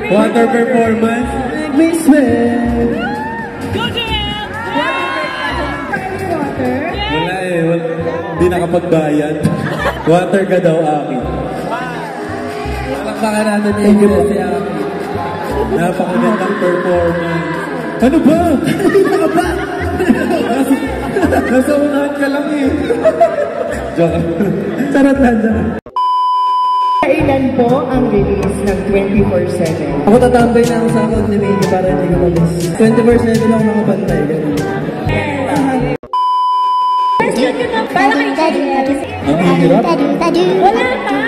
Water performance. Make me sweat. Go, Joel! Water? Wala eh. Hindi nakapagbayad. Water ka daw, Aki. Palakpakan natin yung si Aki. Napakagandang performance. Ano ba? Kanina ka ba? Nasa unahan ka lang eh. Joke. Charot lang, joke. Kailan po ang release ng 24/7? Ako tatambay na ako sa account ni Miggy para hindi ko malis. 24/7 lang nakapantay. Para kay Joel. Ang hirap. Wala pa!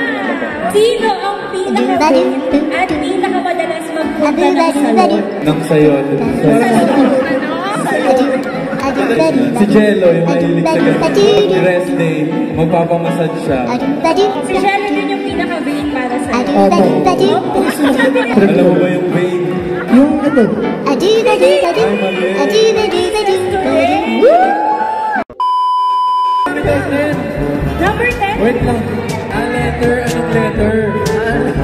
Sino ang pinaka-win at pinaka-madalas magpunta ng salon? Nang sayon. Si Jello, yung mahilig sa ganun. Rest day, magpapamassage siya. Si Jello din yung pinaka-win para sa'yo. Alam mo ba yung vein? Yung ito. Ay, mali. Number 10? Wait lang. Letter. Anong letter?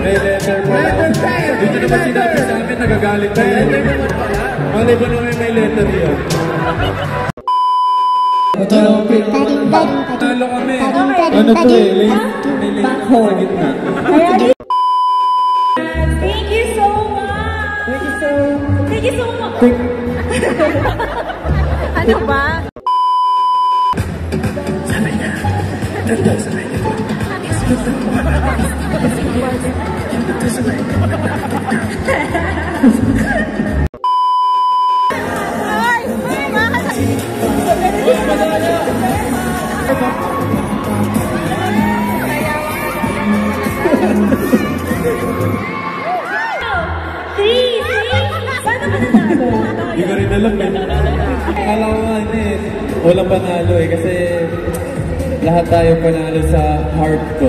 May letter pa. Dito naman sinabi sa amin, nagagalit na yun. Mali ba naman may letter yan? Talo kami. Ano to eh? May lane sa gitna. Thank you so much! Thank you so much! Ano ba? Hindi ko rin alam eh. Akala ko nga eh, walang panalo eh kasi lahat tayo panalo sa heart ko.